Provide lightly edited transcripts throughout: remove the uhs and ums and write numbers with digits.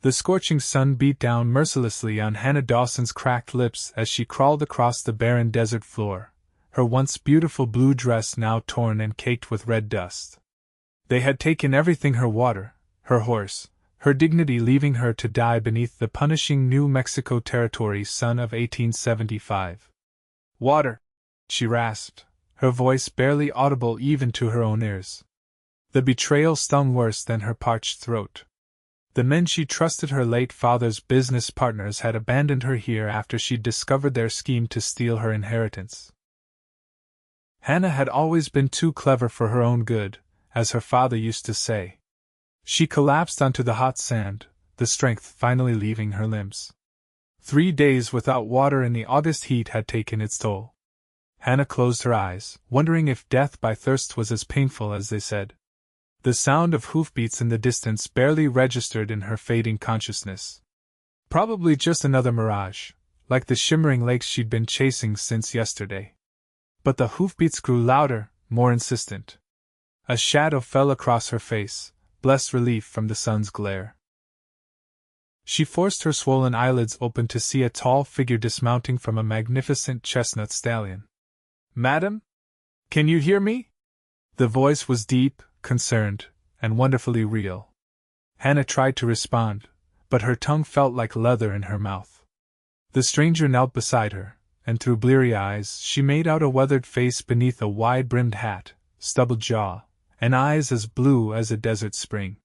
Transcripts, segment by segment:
The scorching sun beat down mercilessly on Hannah Dawson's cracked lips as she crawled across the barren desert floor, her once beautiful blue dress now torn and caked with red dust. They had taken everything: her water, her horse, her dignity, leaving her to die beneath the punishing New Mexico Territory sun of 1875. "Water!" she rasped, her voice barely audible even to her own ears. The betrayal stung worse than her parched throat. The men she trusted, her late father's business partners, had abandoned her here after she'd discovered their scheme to steal her inheritance. Hannah had always been too clever for her own good, as her father used to say. She collapsed onto the hot sand, the strength finally leaving her limbs. 3 days without water in the August heat had taken its toll. Hannah closed her eyes, wondering if death by thirst was as painful as they said. The sound of hoofbeats in the distance barely registered in her fading consciousness. Probably just another mirage, like the shimmering lakes she'd been chasing since yesterday. But the hoofbeats grew louder, more insistent. A shadow fell across her face, blessed relief from the sun's glare. She forced her swollen eyelids open to see a tall figure dismounting from a magnificent chestnut stallion. "Madam? Can you hear me?" The voice was deep, concerned, and wonderfully real. Hannah tried to respond, but her tongue felt like leather in her mouth. The stranger knelt beside her, and through bleary eyes she made out a weathered face beneath a wide-brimmed hat, stubbled jaw, and eyes as blue as a desert spring.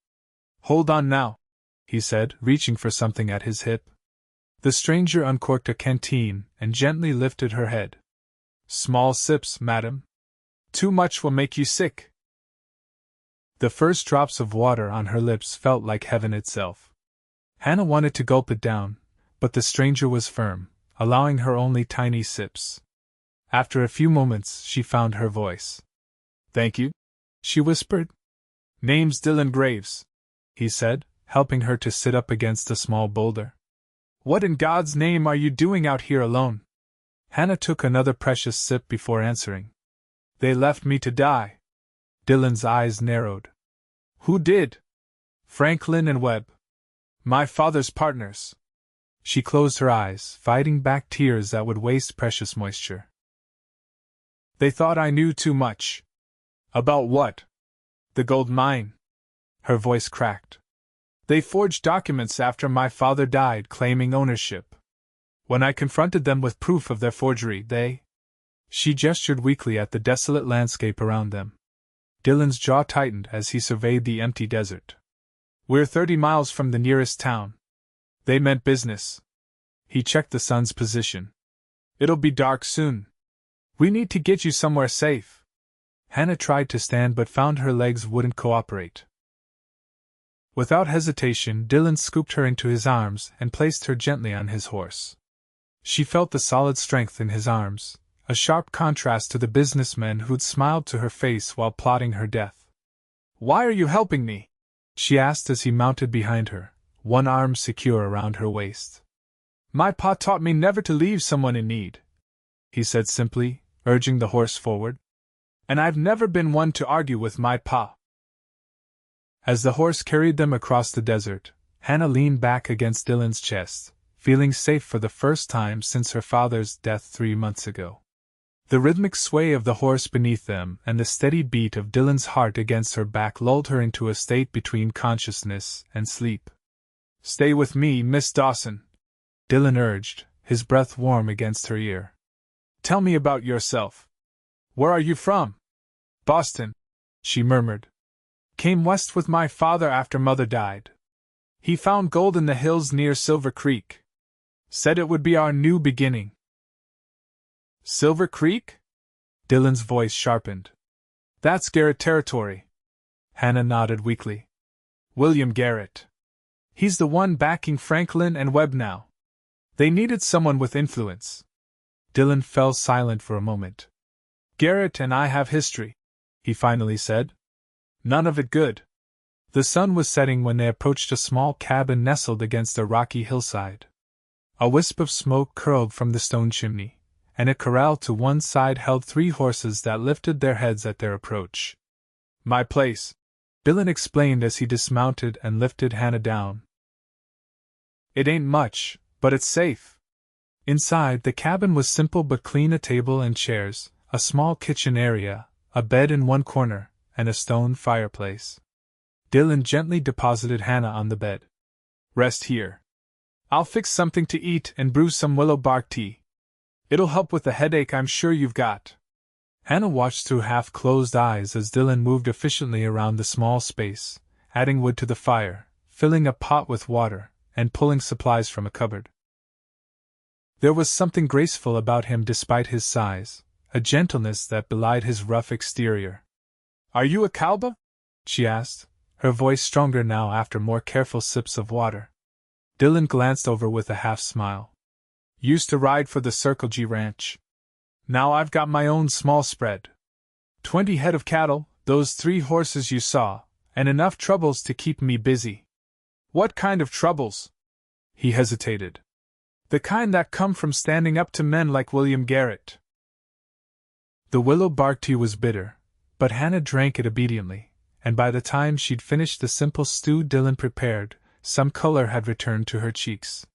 "Hold on now," he said, reaching for something at his hip. The stranger uncorked a canteen and gently lifted her head. "Small sips, madam. Too much will make you sick." The first drops of water on her lips felt like heaven itself. Hannah wanted to gulp it down, but the stranger was firm, allowing her only tiny sips. After a few moments, she found her voice. "Thank you," she whispered. "Name's Dillon Graves," he said, helping her to sit up against a small boulder. "What in God's name are you doing out here alone?" Hannah took another precious sip before answering. "They left me to die." Dillon's eyes narrowed. "Who did?" "Franklin and Webb. My father's partners." She closed her eyes, fighting back tears that would waste precious moisture. "They thought I knew too much." "About what?" "The gold mine." Her voice cracked. "They forged documents after my father died claiming ownership. When I confronted them with proof of their forgery, they—" She gestured weakly at the desolate landscape around them. Dillon's jaw tightened as he surveyed the empty desert. "We're 30 miles from the nearest town." They meant business. He checked the sun's position. "It'll be dark soon. We need to get you somewhere safe." Hannah tried to stand but found her legs wouldn't cooperate. Without hesitation, Dillon scooped her into his arms and placed her gently on his horse. She felt the solid strength in his arms, a sharp contrast to the businessmen who'd smiled to her face while plotting her death. "Why are you helping me?" she asked as he mounted behind her, one arm secure around her waist. "My pa taught me never to leave someone in need," he said simply, urging the horse forward. "And I've never been one to argue with my pa." As the horse carried them across the desert, Hannah leaned back against Dillon's chest, feeling safe for the first time since her father's death 3 months ago. The rhythmic sway of the horse beneath them and the steady beat of Dillon's heart against her back lulled her into a state between consciousness and sleep. "Stay with me, Miss Dawson," Dillon urged, his breath warm against her ear. "Tell me about yourself. Where are you from?" "Boston," she murmured. "Came west with my father after mother died. He found gold in the hills near Silver Creek. Said it would be our new beginning." "Silver Creek?" Dillon's voice sharpened. "That's Garrett territory." Hannah nodded weakly. "William Garrett. He's the one backing Franklin and Webb now. They needed someone with influence." Dillon fell silent for a moment. "Garrett and I have history," he finally said. "None of it good." The sun was setting when they approached a small cabin nestled against a rocky hillside. A wisp of smoke curled from the stone chimney, and a corral to one side held 3 horses that lifted their heads at their approach. "My place," Dillon explained as he dismounted and lifted Hannah down. It ain't much, but it's safe. Inside, the cabin was simple but clean: a table and chairs, a small kitchen area, a bed in one corner, and a stone fireplace. Dillon gently deposited Hannah on the bed. Rest here. I'll fix something to eat and brew some willow bark tea. It'll help with the headache I'm sure you've got. Hannah watched through half-closed eyes as Dillon moved efficiently around the small space, adding wood to the fire, filling a pot with water, and pulling supplies from a cupboard. There was something graceful about him despite his size, a gentleness that belied his rough exterior. Are you a cowboy? She asked, her voice stronger now after more careful sips of water. Dillon glanced over with a half-smile. Used to ride for the Circle G ranch. Now I've got my own small spread. 20 head of cattle, those 3 horses you saw, and enough troubles to keep me busy. What kind of troubles? He hesitated. The kind that come from standing up to men like William Garrett. The willow bark tea was bitter, but Hannah drank it obediently, and by the time she'd finished the simple stew Dillon prepared, some color had returned to her cheeks.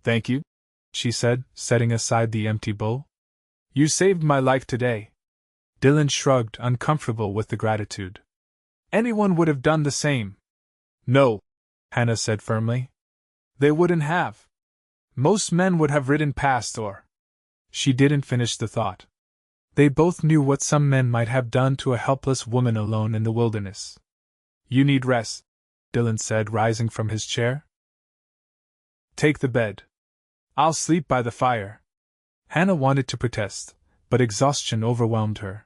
Thank you, she said, setting aside the empty bowl. You saved my life today. Dillon shrugged, uncomfortable with the gratitude. Anyone would have done the same. No, Hannah said firmly. They wouldn't have. Most men would have ridden past or... She didn't finish the thought. They both knew what some men might have done to a helpless woman alone in the wilderness. You need rest, Dillon said, rising from his chair. Take the bed. I'll sleep by the fire. Hannah wanted to protest, but exhaustion overwhelmed her.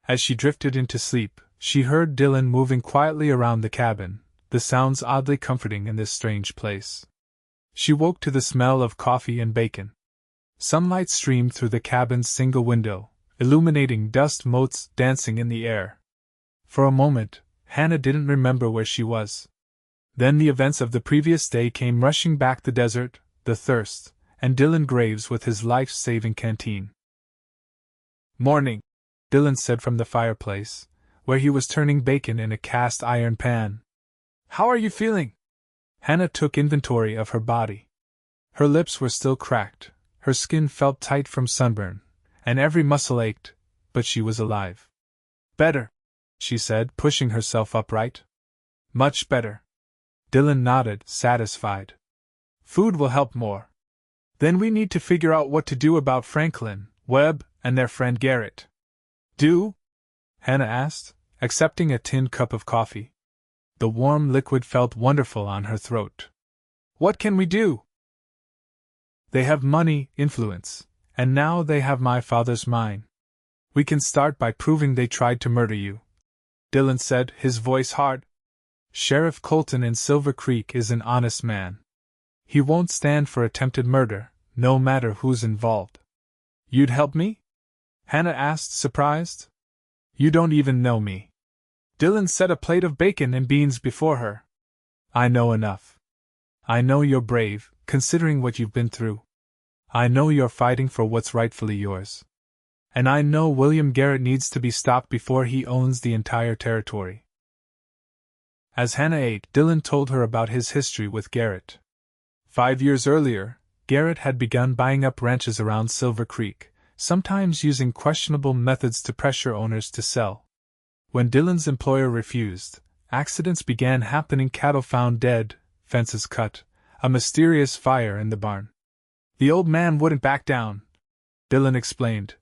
As she drifted into sleep, she heard Dillon moving quietly around the cabin, the sounds oddly comforting in this strange place. She woke to the smell of coffee and bacon. Sunlight streamed through the cabin's single window, illuminating dust motes dancing in the air. For a moment, Hannah didn't remember where she was. Then the events of the previous day came rushing back: the desert, the thirst, and Dillon Graves with his life-saving canteen. Morning, Dillon said from the fireplace, where he was turning bacon in a cast-iron pan. How are you feeling? Hannah took inventory of her body. Her lips were still cracked, her skin felt tight from sunburn, and every muscle ached, but she was alive. Better, she said, pushing herself upright. Much better. Dillon nodded, satisfied. Food will help more. Then we need to figure out what to do about Franklin, Webb, and their friend Garrett. Do? Hannah asked, accepting a tin cup of coffee. The warm liquid felt wonderful on her throat. What can we do? They have money, influence, and now they have my father's mine. We can start by proving they tried to murder you, Dillon said, his voice hard. Sheriff Colton in Silver Creek is an honest man. He won't stand for attempted murder, no matter who's involved. You'd help me? Hannah asked, surprised. You don't even know me. Dillon set a plate of bacon and beans before her. I know enough. I know you're brave, considering what you've been through. I know you're fighting for what's rightfully yours. And I know William Garrett needs to be stopped before he owns the entire territory. As Hannah ate, Dillon told her about his history with Garrett. 5 years earlier, Garrett had begun buying up ranches around Silver Creek, sometimes using questionable methods to pressure owners to sell. When Dillon's employer refused, accidents began happening: cattle found dead, fences cut, a mysterious fire in the barn. The old man wouldn't back down, Dillon explained.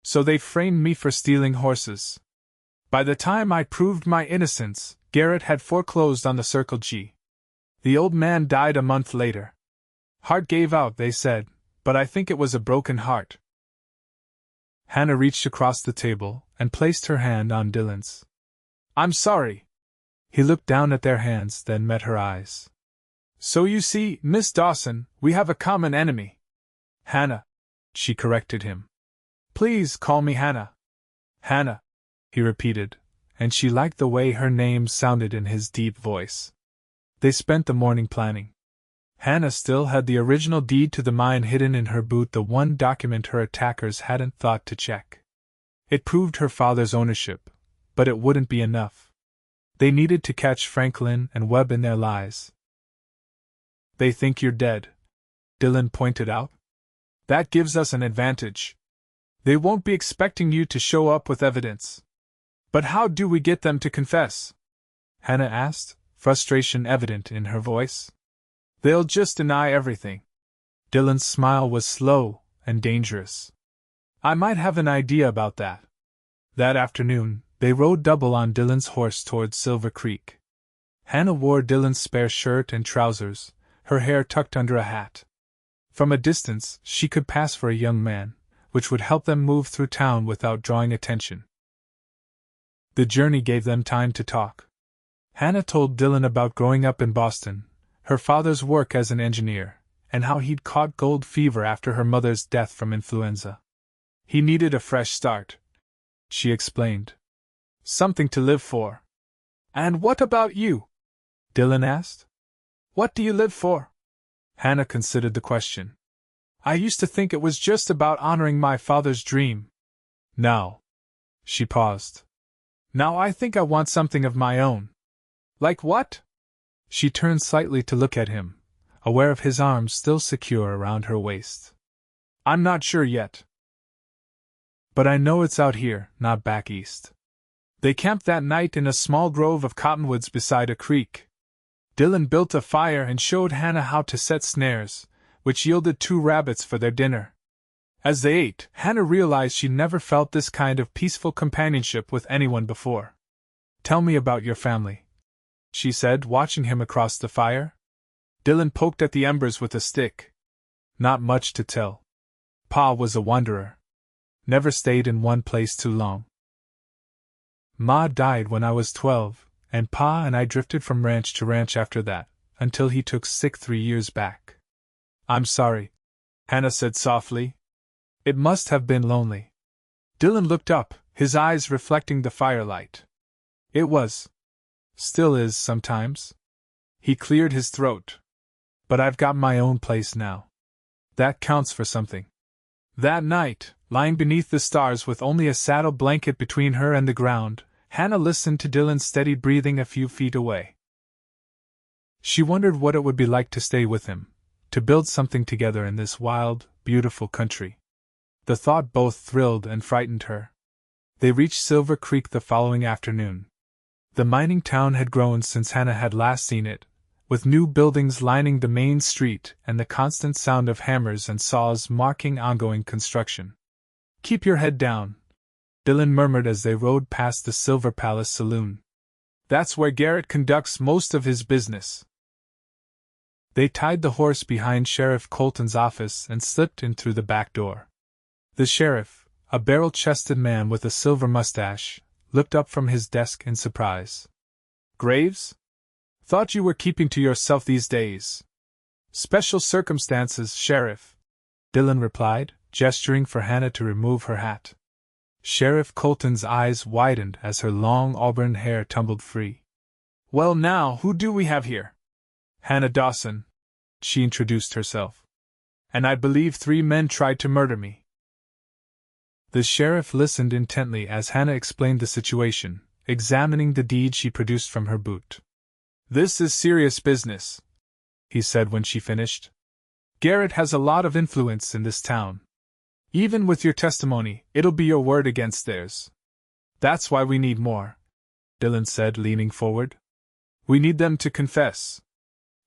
So they framed me for stealing horses. By the time I proved my innocence, Garrett had foreclosed on the Circle G. The old man died a month later. Heart gave out, they said, but I think it was a broken heart. Hannah reached across the table and placed her hand on Dillon's. I'm sorry. He looked down at their hands, then met her eyes. So you see, Miss Dawson, we have a common enemy. Hannah, she corrected him. Please call me Hannah. Hannah, he repeated, and she liked the way her name sounded in his deep voice. They spent the morning planning. Hannah still had the original deed to the mine hidden in her boot, the one document her attackers hadn't thought to check. It proved her father's ownership, but it wouldn't be enough. They needed to catch Franklin and Webb in their lies. They think you're dead, Dillon pointed out. That gives us an advantage. They won't be expecting you to show up with evidence. But how do we get them to confess? Hannah asked, frustration evident in her voice. They'll just deny everything. Dillon's smile was slow and dangerous. I might have an idea about that. That afternoon, they rode double on Dillon's horse towards Silver Creek. Hannah wore Dillon's spare shirt and trousers, her hair tucked under a hat. From a distance, she could pass for a young man, which would help them move through town without drawing attention. The journey gave them time to talk. Hannah told Dillon about growing up in Boston, her father's work as an engineer, and how he'd caught gold fever after her mother's death from influenza. He needed a fresh start, she explained. Something to live for. And what about you? Dillon asked. What do you live for? Hannah considered the question. I used to think it was just about honoring my father's dream. Now. She paused. Now I think I want something of my own. Like what? She turned slightly to look at him, aware of his arms still secure around her waist. I'm not sure yet. But I know it's out here, not back east. They camped that night in a small grove of cottonwoods beside a creek. Dillon built a fire and showed Hannah how to set snares, which yielded 2 rabbits for their dinner. As they ate, Hannah realized she never felt this kind of peaceful companionship with anyone before. Tell me about your family, she said, watching him across the fire. Dillon poked at the embers with a stick. Not much to tell. Pa was a wanderer. Never stayed in one place too long. Ma died when I was 12, and Pa and I drifted from ranch to ranch after that, until he took sick 3 years back. I'm sorry, Hannah said softly. It must have been lonely. Dillon looked up, his eyes reflecting the firelight. It was. Still is sometimes. He cleared his throat. But I've got my own place now. That counts for something. That night, lying beneath the stars with only a saddle blanket between her and the ground, Hannah listened to Dillon's steady breathing a few feet away. She wondered what it would be like to stay with him, to build something together in this wild, beautiful country. The thought both thrilled and frightened her. They reached Silver Creek the following afternoon. The mining town had grown since Hannah had last seen it, with new buildings lining the main street and the constant sound of hammers and saws marking ongoing construction. Keep your head down, Dillon murmured as they rode past the Silver Palace Saloon. That's where Garrett conducts most of his business. They tied the horse behind Sheriff Colton's office and slipped in through the back door. The sheriff, a barrel-chested man with a silver mustache, looked up from his desk in surprise. Graves? Thought you were keeping to yourself these days. Special circumstances, Sheriff, Dillon replied, gesturing for Hannah to remove her hat. Sheriff Colton's eyes widened as her long auburn hair tumbled free. Well now, who do we have here? Hannah Dawson, she introduced herself. And I believe 3 men tried to murder me. The sheriff listened intently as Hannah explained the situation, examining the deed she produced from her boot. This is serious business, he said when she finished. Garrett has a lot of influence in this town. Even with your testimony, it'll be your word against theirs. That's why we need more, Dillon said, leaning forward. We need them to confess.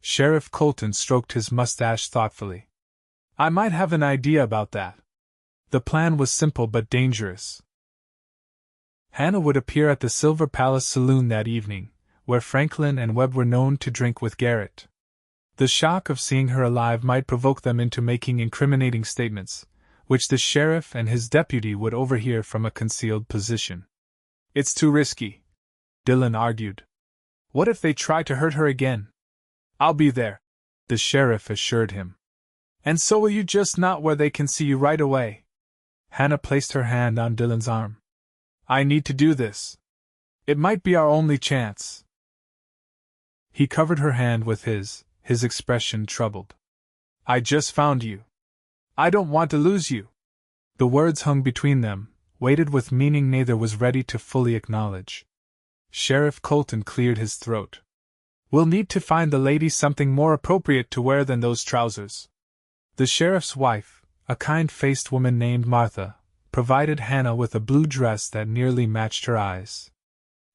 Sheriff Colton stroked his mustache thoughtfully. I might have an idea about that. The plan was simple but dangerous. Hannah would appear at the Silver Palace Saloon that evening, where Franklin and Webb were known to drink with Garrett. The shock of seeing her alive might provoke them into making incriminating statements, which the sheriff and his deputy would overhear from a concealed position. It's too risky, Dillon argued. What if they try to hurt her again? I'll be there, the sheriff assured him. And so will you, just not where they can see you right away. Hannah placed her hand on Dillon's arm. I need to do this. It might be our only chance. He covered her hand with his expression troubled. I just found you. I don't want to lose you. The words hung between them, weighted with meaning neither was ready to fully acknowledge. Sheriff Colton cleared his throat. We'll need to find the lady something more appropriate to wear than those trousers. The sheriff's wife, a kind-faced woman named Martha, provided Hannah with a blue dress that nearly matched her eyes.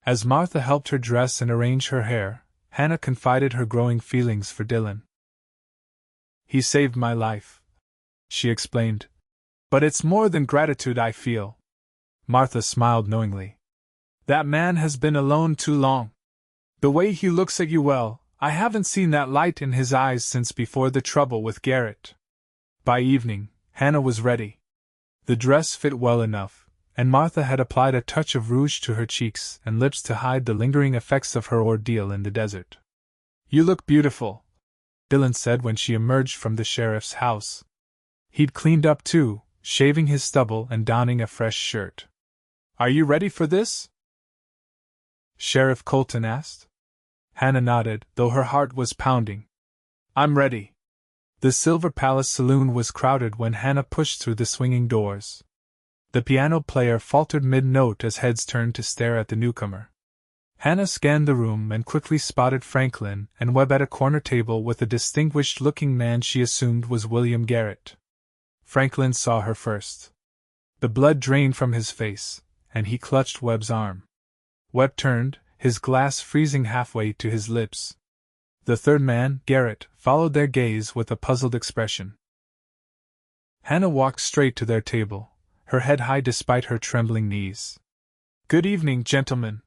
As Martha helped her dress and arrange her hair, Hannah confided her growing feelings for Dillon. "He saved my life," she explained. "But it's more than gratitude I feel." Martha smiled knowingly. "That man has been alone too long. The way he looks at you, well, I haven't seen that light in his eyes since before the trouble with Garrett." By evening, Hannah was ready. The dress fit well enough, and Martha had applied a touch of rouge to her cheeks and lips to hide the lingering effects of her ordeal in the desert. "You look beautiful," Dillon said when she emerged from the sheriff's house. He'd cleaned up too, shaving his stubble and donning a fresh shirt. "Are you ready for this?" Sheriff Colton asked. Hannah nodded, though her heart was pounding. "I'm ready." The Silver Palace saloon was crowded when Hannah pushed through the swinging doors. The piano player faltered mid-note as heads turned to stare at the newcomer. Hannah scanned the room and quickly spotted Franklin and Webb at a corner table with a distinguished-looking man she assumed was William Garrett. Franklin saw her first. The blood drained from his face, and he clutched Webb's arm. Webb turned, his glass freezing halfway to his lips. The third man, Garrett, followed their gaze with a puzzled expression. Hannah walked straight to their table, her head high despite her trembling knees. "Good evening, gentlemen,"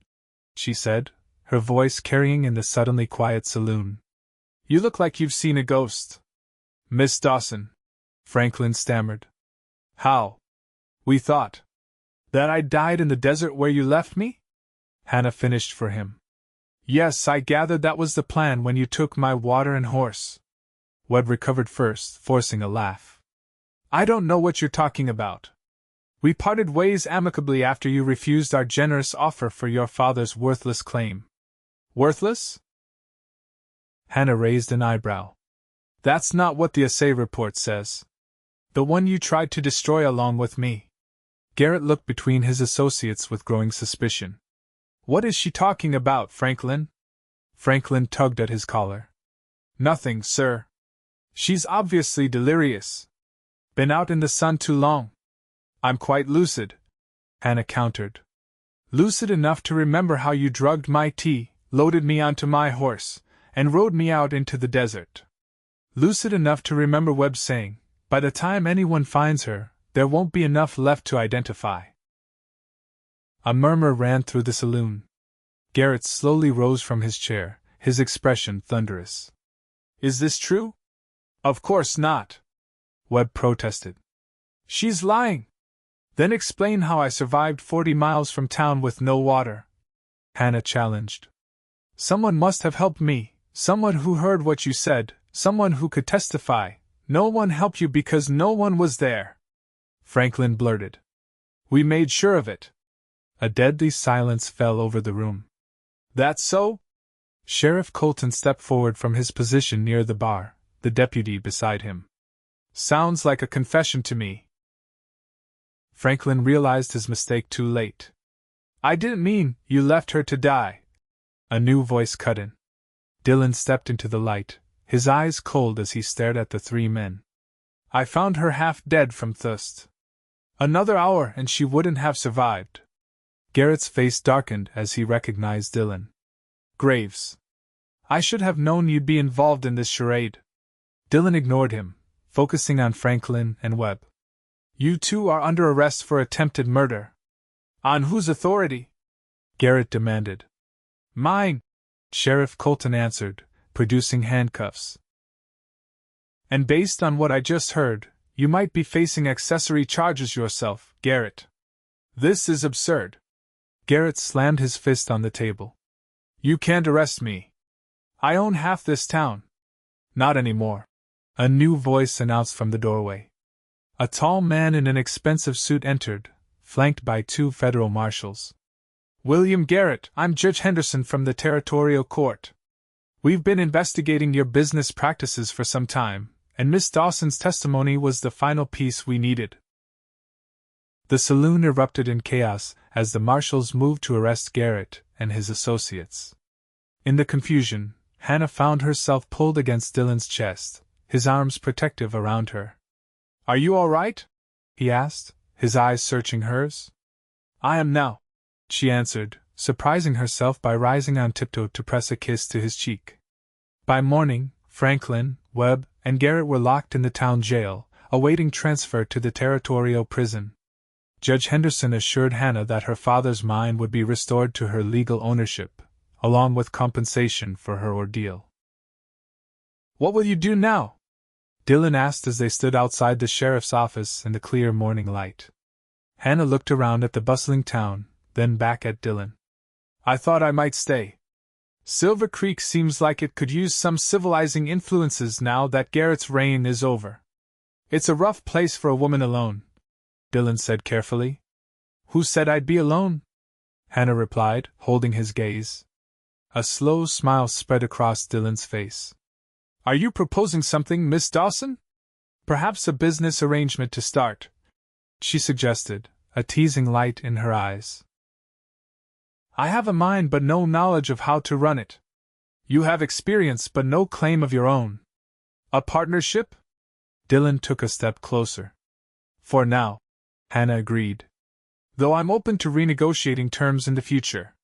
she said, her voice carrying in the suddenly quiet saloon. "You look like you've seen a ghost." "Miss Dawson," Franklin stammered. "How? We thought that I died in the desert where you left me?" Hannah finished for him. "Yes, I gathered that was the plan when you took my water and horse." Webb recovered first, forcing a laugh. "I don't know what you're talking about. We parted ways amicably after you refused our generous offer for your father's worthless claim." "Worthless?" Hannah raised an eyebrow. "That's not what the assay report says. The one you tried to destroy along with me." Garrett looked between his associates with growing suspicion. "What is she talking about, Franklin?" Franklin tugged at his collar. "Nothing, sir. She's obviously delirious. Been out in the sun too long." "I'm quite lucid," Hannah countered. "Lucid enough to remember how you drugged my tea, loaded me onto my horse, and rode me out into the desert. Lucid enough to remember Webb saying, 'By the time anyone finds her, there won't be enough left to identify.'" A murmur ran through the saloon. Garrett slowly rose from his chair, his expression thunderous. "Is this true?" "Of course not," Webb protested. "She's lying." "Then explain how I survived 40 miles from town with no water," Hannah challenged. "Someone must have helped me, someone who heard what you said, someone who could testify. No one helped you because no one was there," Franklin blurted. "We made sure of it." A deadly silence fell over the room. "That's so?" Sheriff Colton stepped forward from his position near the bar, the deputy beside him. "Sounds like a confession to me." Franklin realized his mistake too late. "I didn't mean you left her to die," a new voice cut in. Dillon stepped into the light, his eyes cold as he stared at the three men. "I found her half dead from thirst. Another hour and she wouldn't have survived." Garrett's face darkened as he recognized Dillon. "Graves. I should have known you'd be involved in this charade." Dillon ignored him, focusing on Franklin and Webb. "You two are under arrest for attempted murder." "On whose authority?" Garrett demanded. "Mine," Sheriff Colton answered, producing handcuffs. "And based on what I just heard, you might be facing accessory charges yourself, Garrett. This is absurd." Garrett slammed his fist on the table. "You can't arrest me. I own half this town." "Not anymore," a new voice announced from the doorway. A tall man in an expensive suit entered, flanked by two federal marshals. "William Garrett, I'm Judge Henderson from the Territorial Court. We've been investigating your business practices for some time, and Miss Dawson's testimony was the final piece we needed." The saloon erupted in chaos as the marshals moved to arrest Garrett and his associates. In the confusion, Hannah found herself pulled against Dillon's chest, his arms protective around her. "Are you all right?" he asked, his eyes searching hers. "I am now," she answered, surprising herself by rising on tiptoe to press a kiss to his cheek. By morning, Franklin, Webb, and Garrett were locked in the town jail, awaiting transfer to the territorial prison. Judge Henderson assured Hannah that her father's mine would be restored to her legal ownership, along with compensation for her ordeal. "What will you do now?" Dillon asked as they stood outside the sheriff's office in the clear morning light. Hannah looked around at the bustling town, then back at Dillon. "I thought I might stay. Silver Creek seems like it could use some civilizing influences now that Garrett's reign is over. It's a rough place for a woman alone," Dillon said carefully. "Who said I'd be alone?" Hannah replied, holding his gaze. A slow smile spread across Dillon's face. "Are you proposing something, Miss Dawson? Perhaps a business arrangement to start," she suggested, a teasing light in her eyes. "I have a mind but no knowledge of how to run it. You have experience but no claim of your own. A partnership?" Dillon took a step closer. "For now," Hannah agreed. "Though I'm open to renegotiating terms in the future."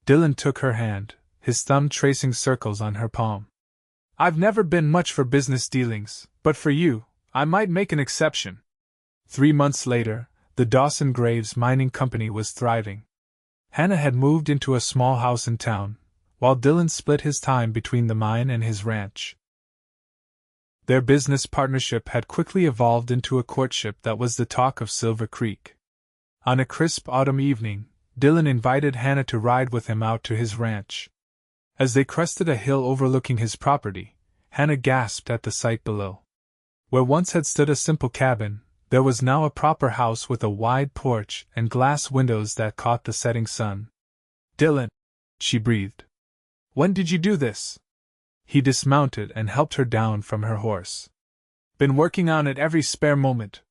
Dillon took her hand, his thumb tracing circles on her palm. "I've never been much for business dealings, but for you, I might make an exception." 3 months later, the Dillon Graves mining company was thriving. Hannah had moved into a small house in town, while Dillon split his time between the mine and his ranch. Their business partnership had quickly evolved into a courtship that was the talk of Silver Creek. On a crisp autumn evening, Dillon invited Hannah to ride with him out to his ranch. As they crested a hill overlooking his property, Hannah gasped at the sight below. Where once had stood a simple cabin, there was now a proper house with a wide porch and glass windows that caught the setting sun. "Dillon," she breathed. "When did you do this?" He dismounted and helped her down from her horse. "Been working on it every spare moment.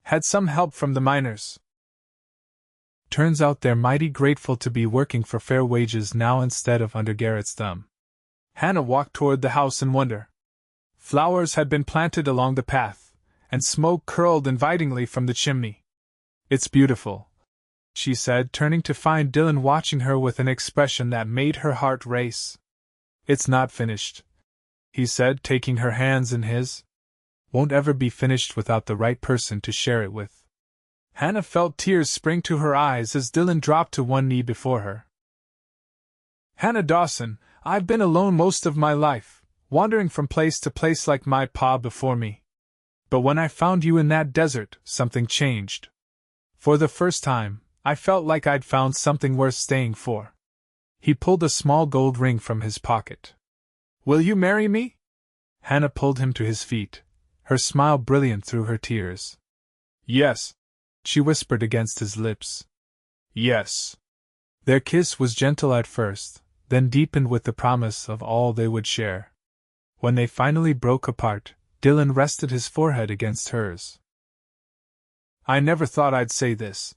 Had some help from the miners. Turns out they're mighty grateful to be working for fair wages now instead of under Garrett's thumb." Hannah walked toward the house in wonder. Flowers had been planted along the path, and smoke curled invitingly from the chimney. "It's beautiful," she said, turning to find Dillon watching her with an expression that made her heart race. "It's not finished," he said, taking her hands in his. "Won't ever be finished without the right person to share it with." Hannah felt tears spring to her eyes as Dillon dropped to one knee before her. "Hannah Dawson, I've been alone most of my life, wandering from place to place like my pa before me. But when I found you in that desert, something changed. For the first time, I felt like I'd found something worth staying for." He pulled a small gold ring from his pocket. "Will you marry me?" Hannah pulled him to his feet, her smile brilliant through her tears. "Yes," she whispered against his lips. "Yes." Their kiss was gentle at first, then deepened with the promise of all they would share. When they finally broke apart, Dillon rested his forehead against hers. "I never thought I'd say this,"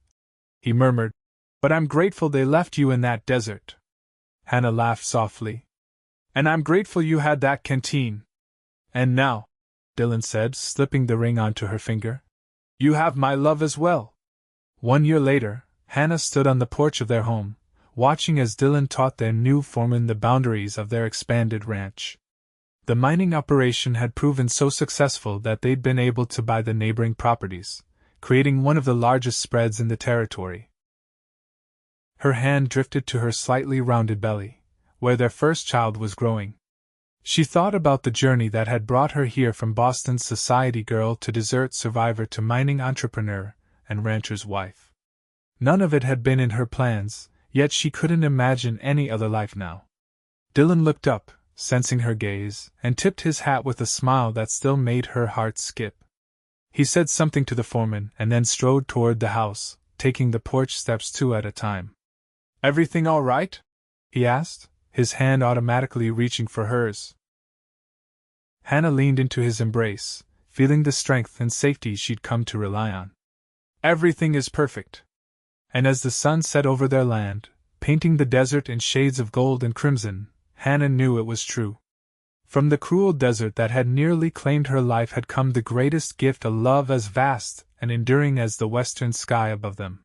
he murmured, "but I'm grateful they left you in that desert." Hannah laughed softly. "And I'm grateful you had that canteen. And now," Dillon said, slipping the ring onto her finger, "you have my love as well." 1 year later, Hannah stood on the porch of their home, watching as Dillon taught their new foreman the boundaries of their expanded ranch. The mining operation had proven so successful that they'd been able to buy the neighboring properties, creating one of the largest spreads in the territory. Her hand drifted to her slightly rounded belly, where their first child was growing. She thought about the journey that had brought her here from Boston's society girl to desert survivor to mining entrepreneur and rancher's wife. None of it had been in her plans, yet she couldn't imagine any other life now. Dillon looked up, sensing her gaze, and tipped his hat with a smile that still made her heart skip. He said something to the foreman and then strode toward the house, taking the porch steps 2 at a time. "Everything all right?" he asked, his hand automatically reaching for hers. Hannah leaned into his embrace, feeling the strength and safety she'd come to rely on. "Everything is perfect." And as the sun set over their land, painting the desert in shades of gold and crimson, Hannah knew it was true. From the cruel desert that had nearly claimed her life had come the greatest gift, a love as vast and enduring as the western sky above them.